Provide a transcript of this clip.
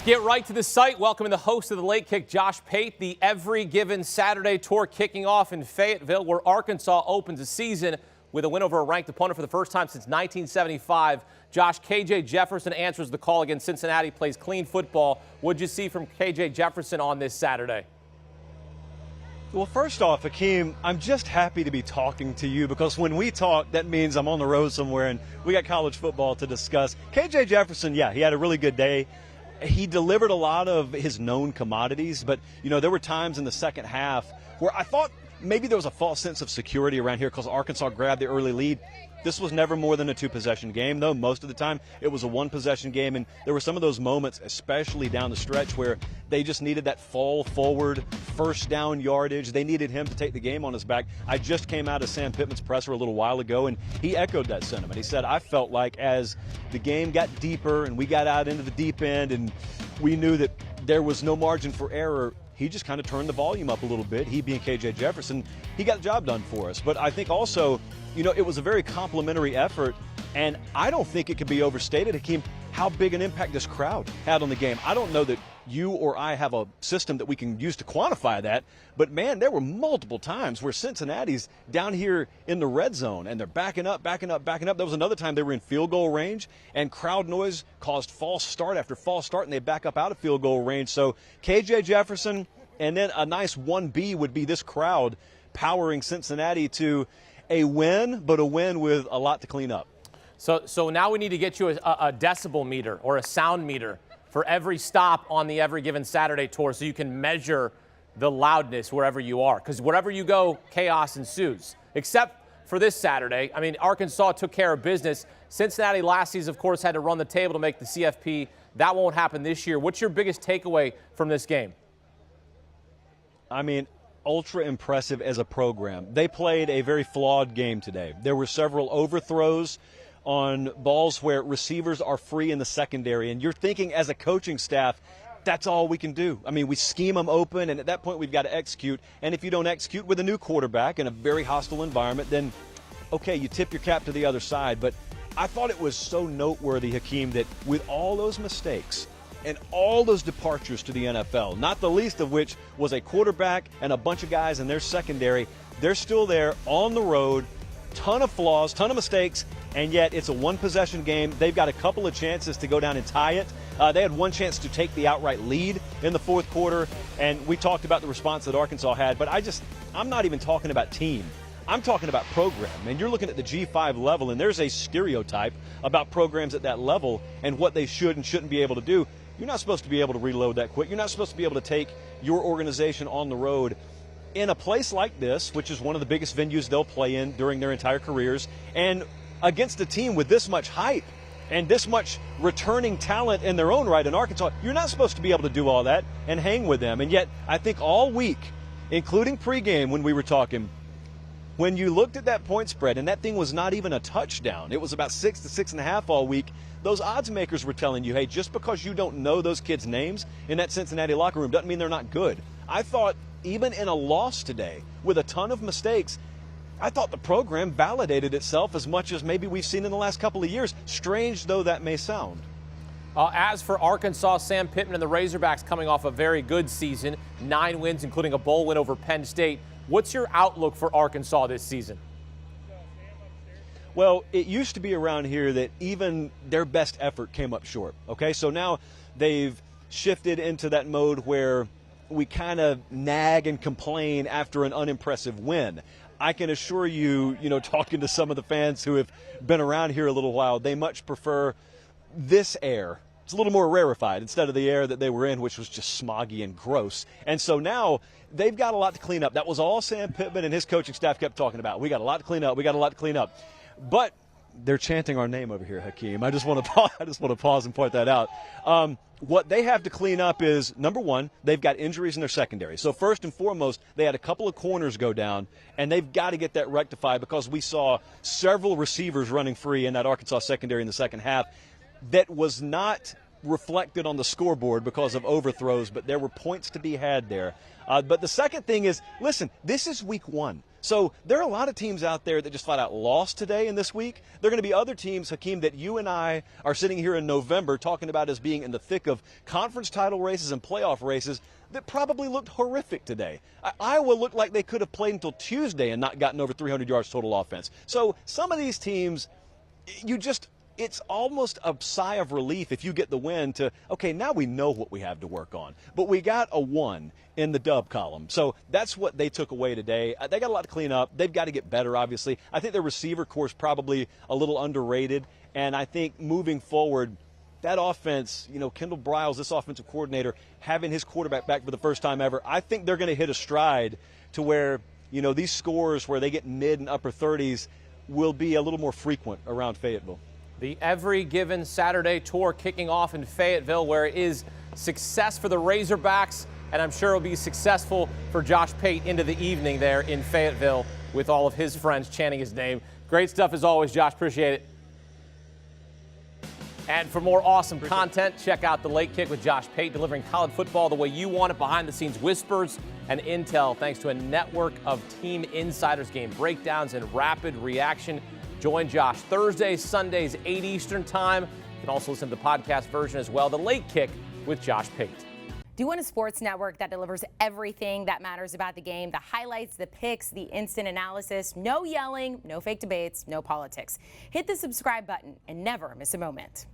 Let's get right to the site. Welcoming the host of the Late Kick, Josh Pate. The Every Given Saturday tour kicking off in Fayetteville, where Arkansas opens the season with a win over a ranked opponent for the first time since 1975. Josh, KJ Jefferson answers the call against Cincinnati, plays clean football. What'd you see from KJ Jefferson on this Saturday? Well, first off, Hakeem, I'm just happy to be talking to you because when we talk, that means I'm on the road somewhere and we got college football to discuss. KJ Jefferson, yeah, he had a really good day. He delivered a lot of his known commodities, but, you know, there were times in the second half where I thought maybe there was a false sense of security around here because Arkansas grabbed the early lead. This was never more than a two-possession game, though. Most of the time, it was a one-possession game, and there were some of those moments, especially down the stretch, where they just needed that fall forward, first down yardage. They needed him to take the game on his back. I just came out of Sam Pittman's presser a little while ago, and he echoed that sentiment. He said, I felt like as the game got deeper and we got out into the deep end and we knew that there was no margin for error, he just kind of turned the volume up a little bit. He being KJ Jefferson, he got the job done for us. But I think also, you know, it was a very complimentary effort, and I don't think it could be overstated, Hakeem, how big an impact this crowd had on the game. I don't know that you or I have a system that we can use to quantify that, but man, there were multiple times where Cincinnati's down here in the red zone and they're backing up. There was another time they were in field goal range and crowd noise caused false start after false start and they back up out of field goal range. So KJ Jefferson, and then a nice 1B would be this crowd powering Cincinnati to a win, but a win with a lot to clean up. So now we need to get you a decibel meter or a sound meter for every stop on the Every Given Saturday tour so you can measure the loudness wherever you are. Because wherever you go, chaos ensues. Except for this Saturday. I mean, Arkansas took care of business. Cincinnati last season, of course, had to run the table to make the CFP. That won't happen this year. What's your biggest takeaway from this game? I mean, ultra impressive as a program. They played a very flawed game today. There were several overthrows on balls where receivers are free in the secondary, and you're thinking as a coaching staff, that's all we can do. I mean, we scheme them open, and at that point we've got to execute. And if you don't execute with a new quarterback in a very hostile environment, then, okay, you tip your cap to the other side. But I thought it was so noteworthy, Hakeem, that with all those mistakes and all those departures to the NFL, not the least of which was a quarterback and a bunch of guys in their secondary, they're still there on the road, ton of flaws, ton of mistakes, and yet it's a one-possession game. They've got a couple of chances to go down and tie it. They had one chance to take the outright lead in the fourth quarter, and we talked about the response that Arkansas had, but I'm not even talking about team. I'm talking about program, and you're looking at the G5 level, and there's a stereotype about programs at that level and what they should and shouldn't be able to do. You're not supposed to be able to reload that quick. You're not supposed to be able to take your organization on the road in a place like this, which is one of the biggest venues they'll play in during their entire careers, and against a team with this much hype and this much returning talent in their own right in Arkansas. You're not supposed to be able to do all that and hang with them. And yet, I think all week, including pregame when we were talking, when you looked at that point spread, and that thing was not even a touchdown, it was about 6 to 6.5 all week, those odds makers were telling you, hey, just because you don't know those kids' names in that Cincinnati locker room doesn't mean they're not good. I thought even in a loss today with a ton of mistakes, I thought the program validated itself as much as maybe we've seen in the last couple of years, strange though that may sound. As for Arkansas, Sam Pittman and the Razorbacks coming off a very good season, 9 wins, including a bowl win over Penn State. What's your outlook for Arkansas this season? Well, it used to be around here that even their best effort came up short. Okay, so now they've shifted into that mode where we kind of nag and complain after an unimpressive win. I can assure you, talking to some of the fans who have been around here a little while, they much prefer this air. It's a little more rarefied instead of the air that they were in, which was just smoggy and gross. And so now they've got a lot to clean up. That was all Sam Pittman and his coaching staff kept talking about. We got a lot to clean up. We got a lot to clean up. But they're chanting our name over here, Hakeem. I just want to pause and point that out. What they have to clean up is, number one, they've got injuries in their secondary. So first and foremost, they had a couple of corners go down, and they've got to get that rectified because we saw several receivers running free in that Arkansas secondary in the second half. That was not reflected on the scoreboard because of overthrows, but there were points to be had there. But the second thing is, listen, this is week one. So there are a lot of teams out there that just flat out lost today and this week. There are going to be other teams, Hakeem, that you and I are sitting here in November talking about as being in the thick of conference title races and playoff races that probably looked horrific today. Iowa looked like they could have played until Tuesday and not gotten over 300 yards total offense. So some of these teams, it's almost a sigh of relief if you get the win to, okay, now we know what we have to work on. But we got a 1 in the dub column. So that's what they took away today. They got a lot to clean up. They've got to get better, obviously. I think their receiver core is probably a little underrated. And I think moving forward, that offense, Kendall Briles, this offensive coordinator, having his quarterback back for the first time ever, I think they're going to hit a stride to where, these scores where they get mid and upper 30s will be a little more frequent around Fayetteville. The Every Given Saturday tour kicking off in Fayetteville, where it is success for the Razorbacks, and I'm sure it'll be successful for Josh Pate into the evening there in Fayetteville with all of his friends chanting his name. Great stuff as always, Josh. Appreciate it. And for more awesome content, check out The Late Kick with Josh Pate, delivering college football the way you want it, behind-the-scenes whispers and intel, thanks to a network of team insiders, game breakdowns, and rapid reaction. Join Josh Thursdays, Sundays, 8 Eastern Time. You can also listen to the podcast version as well, The Late Kick with Josh Pate. Do you want a sports network that delivers everything that matters about the game? The highlights, the picks, the instant analysis, no yelling, no fake debates, no politics. Hit the subscribe button and never miss a moment.